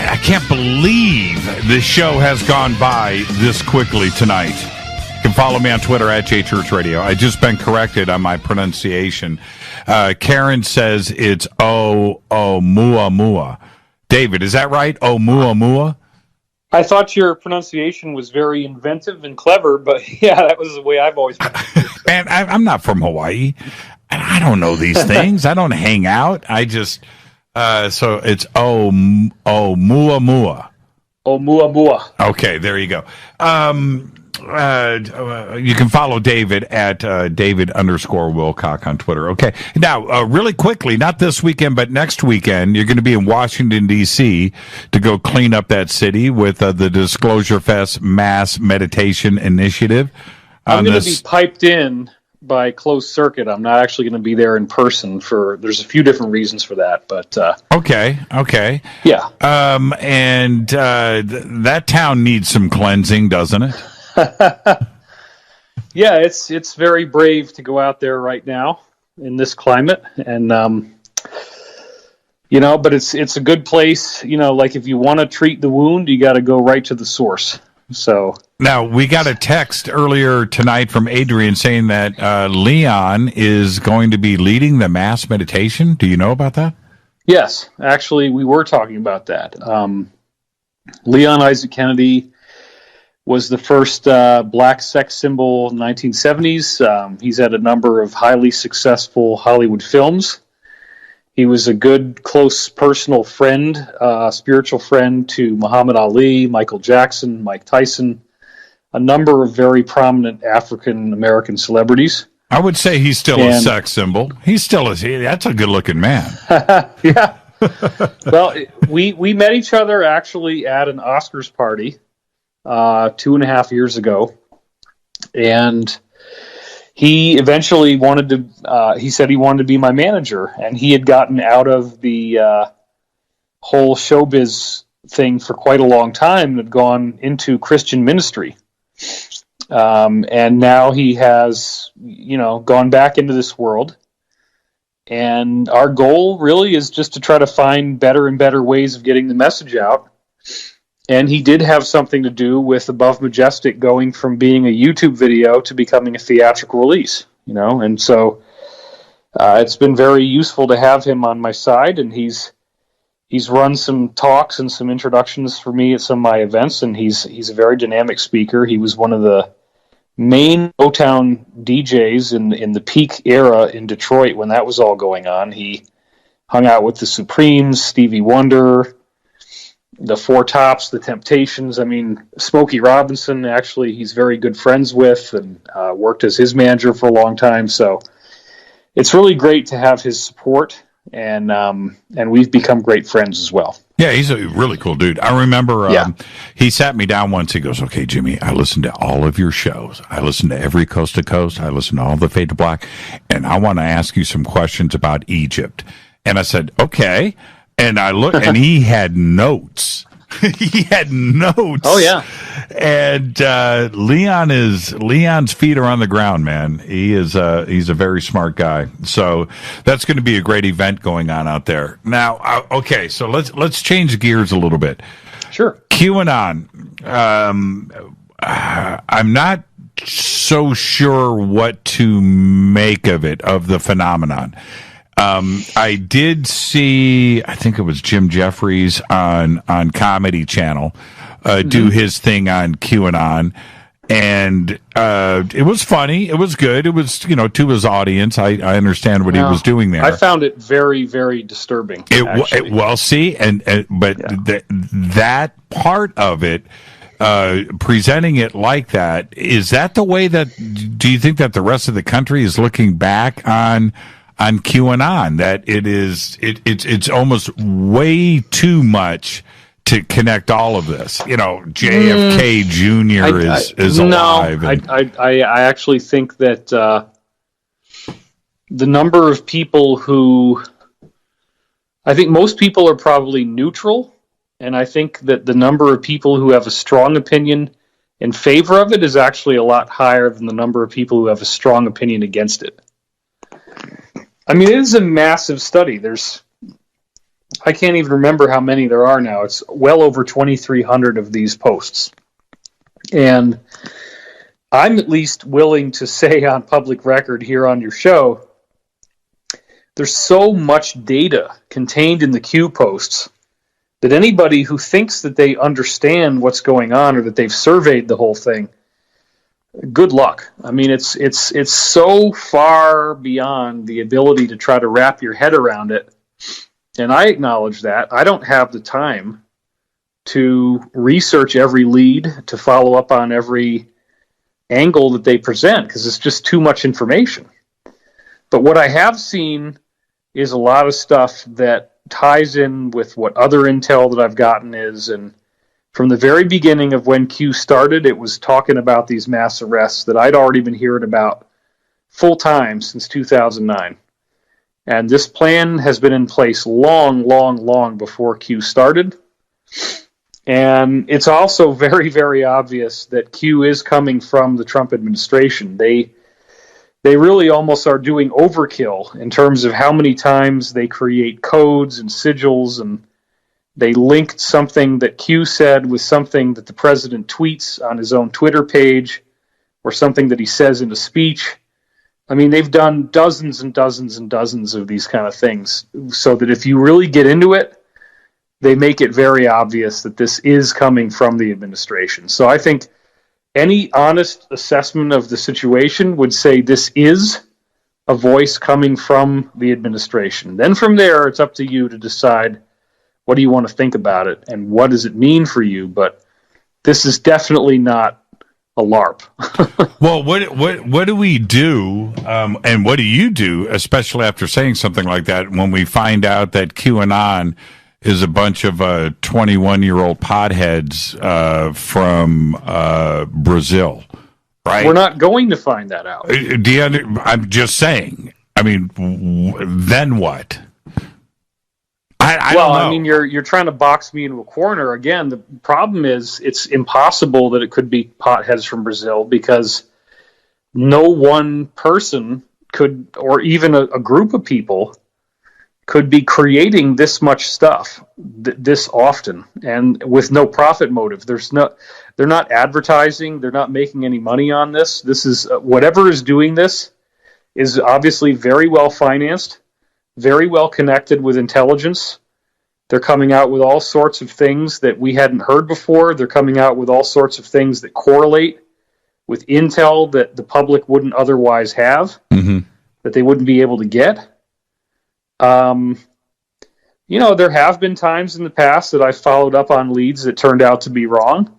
I can't believe this show has gone by this quickly tonight. You can follow me on Twitter at JChurchRadio. I just been corrected on my pronunciation. Karen says it's Oumuamua. David, is that right? Oumuamua? I thought your pronunciation was very inventive and clever, but yeah, that was the way I've always been. Man, I'm not from Hawaii, and I don't know these things. I don't hang out. I just... so it's Oumuamua. Oumuamua. Okay, there you go. You can follow David at David_Wilcock on Twitter. Okay. Now, really quickly, not this weekend, but next weekend, you're going to be in Washington, D.C. to go clean up that city with the Disclosure Fest Mass Meditation Initiative. I'm going to be piped in by closed circuit. I'm not actually going to be there in person there's a few different reasons for that, but okay. Yeah. And that town needs some cleansing, doesn't it? Yeah, it's very brave to go out there right now in this climate, and but it's a good place. Like if you want to treat the wound, you got to go right to the source. So now we got a text earlier tonight from Adrian saying that Leon is going to be leading the mass meditation. Do you know about that? Yes, actually, we were talking about that. Leon Isaac Kennedy was the first black sex symbol in the 1970s. He's had a number of highly successful Hollywood films. He was a good, close personal friend, spiritual friend to Muhammad Ali, Michael Jackson, Mike Tyson, a number of very prominent African-American celebrities. I would say he's still a sex symbol. That's a good-looking man. Yeah. Well, we met each other actually at an Oscars party 2.5 years ago, and he eventually he said he wanted to be my manager, and he had gotten out of the whole showbiz thing for quite a long time and had gone into Christian ministry. And now he has, gone back into this world. And our goal really is just to try to find better and better ways of getting the message out. And he did have something to do with Above Majestic going from being a YouTube video to becoming a theatrical release, and so it's been very useful to have him on my side, and he's run some talks and some introductions for me at some of my events, and he's a very dynamic speaker. He was one of the main Motown DJs in the peak era in Detroit when that was all going on. He hung out with the Supremes, Stevie Wonder, the Four Tops, the Temptations. I mean, Smokey Robinson, actually, he's very good friends with and worked as his manager for a long time. So it's really great to have his support, and we've become great friends as well. Yeah, he's a really cool dude. I remember he sat me down once. He goes, "Okay, Jimmy, I listened to all of your shows. I listened to every Coast to Coast. I listened to all the Fade to Black, and I want to ask you some questions about Egypt." And I said, "Okay." And I looked, and he had notes. He had notes. Oh yeah. And Leon's feet are on the ground, man. He's a very smart guy. So that's going to be a great event going on out there. Now, okay, so let's change gears a little bit. Sure. QAnon. I'm not so sure what to make of it, of the phenomenon. I did see, I think it was Jim Jeffries on Comedy Channel, do his thing on QAnon, and it was funny. It was good. It was, to his audience. I understand what he was doing there. I found it very, very disturbing. That part of it, presenting it like that, is that the way that, do you think that the rest of the country is looking back on QAnon, that it's almost way too much to connect all of this? JFK Jr. is alive. No, I actually think that the number of people I think most people are probably neutral, and I think that the number of people who have a strong opinion in favor of it is actually a lot higher than the number of people who have a strong opinion against it. I mean, it is a massive study. There's I can't even remember how many there are now. It's well over 2,300 of these posts. And I'm at least willing to say on public record here on your show, there's so much data contained in the Q posts that anybody who thinks that they understand what's going on or that they've surveyed the whole thing, good luck. I mean, it's so far beyond the ability to try to wrap your head around it. And I acknowledge that. I don't have the time to research every lead, to follow up on every angle that they present, because it's just too much information. But what I have seen is a lot of stuff that ties in with what other intel that I've gotten is, and from the very beginning of when Q started, it was talking about these mass arrests that I'd already been hearing about full time since 2009. And this plan has been in place long, long, long before Q started. And it's also very, very obvious that Q is coming from the Trump administration. They really almost are doing overkill in terms of how many times they create codes and sigils, and they linked something that Q said with something that the president tweets on his own Twitter page or something that he says in a speech. I mean, they've done dozens and dozens and dozens of these kind of things, so that if you really get into it, they make it very obvious that this is coming from the administration. So I think any honest assessment of the situation would say this is a voice coming from the administration. Then from there, it's up to you to decide what do you want to think about it and what does it mean for you. But this is definitely not a LARP. Well, what do we do, and what do you do, especially after saying something like that, when we find out that QAnon is a bunch of 21-year-old potheads from Brazil, right? We're not going to find that out. I'm just saying. I mean, then what? I don't know. I mean, you're trying to box me into a corner. Again, the problem is it's impossible that it could be potheads from Brazil, because no one person could, or even a group of people, could be creating this much stuff this often and with no profit motive. They're not advertising. They're not making any money on this. This is whatever is doing this is obviously very well financed, very well connected with intelligence. They're coming out with all sorts of things that we hadn't heard before. They're coming out with all sorts of things that correlate with intel that the public wouldn't otherwise have, that they wouldn't be able to get. There have been times in the past that I followed up on leads that turned out to be wrong,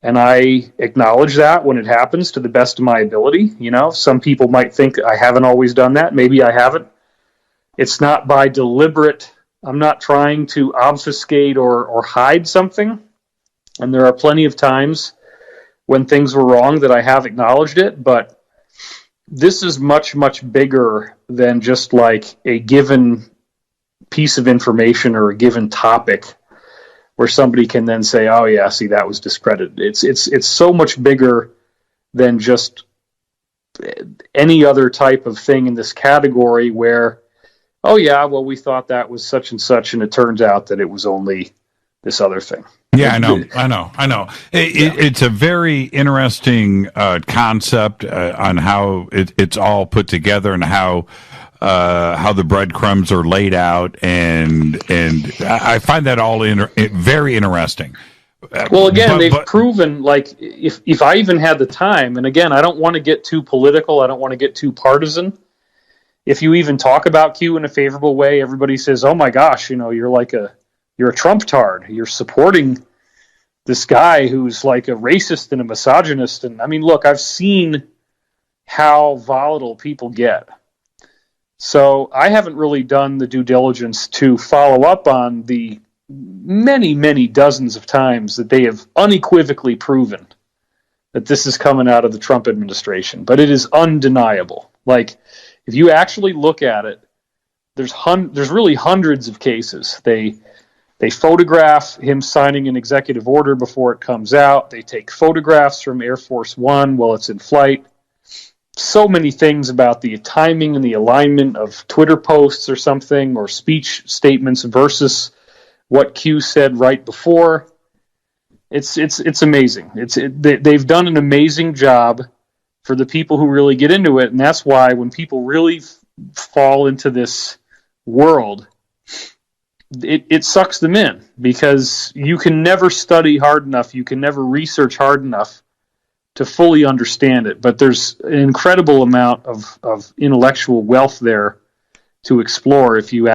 and I acknowledge that when it happens to the best of my ability. Some people might think I haven't always done that. Maybe I haven't. It's not by deliberate. I'm not trying to obfuscate or hide something, and there are plenty of times when things were wrong that I have acknowledged it, but this is much, much bigger than just like a given piece of information or a given topic where somebody can then say, oh yeah, see, that was discredited. It's so much bigger than just any other type of thing in this category where, oh yeah, well, we thought that was such and such, and it turns out that it was only this other thing. Yeah, I know. It's a very interesting concept on how it's all put together and how the breadcrumbs are laid out, and I find that all very interesting. Well, again, they've proven, like, if I even had the time, and again, I don't want to get too political, I don't want to get too partisan. If you even talk about Q in a favorable way, everybody says, oh my gosh, you're a Trump-tard. You're supporting this guy who's like a racist and a misogynist. And I mean, look, I've seen how volatile people get. So I haven't really done the due diligence to follow up on the many, many dozens of times that they have unequivocally proven that this is coming out of the Trump administration. But it is undeniable. Like, if you actually look at it, there's really hundreds of cases. They photograph him signing an executive order before it comes out. They take photographs from Air Force One while it's in flight. so many things about the timing and the alignment of Twitter posts or something, or speech statements versus what Q said right before. It's amazing. They've done an amazing job for the people who really get into it, and that's why when people really fall into this world, it sucks them in, because you can never study hard enough, you can never research hard enough to fully understand it. But there's an incredible amount of intellectual wealth there to explore if you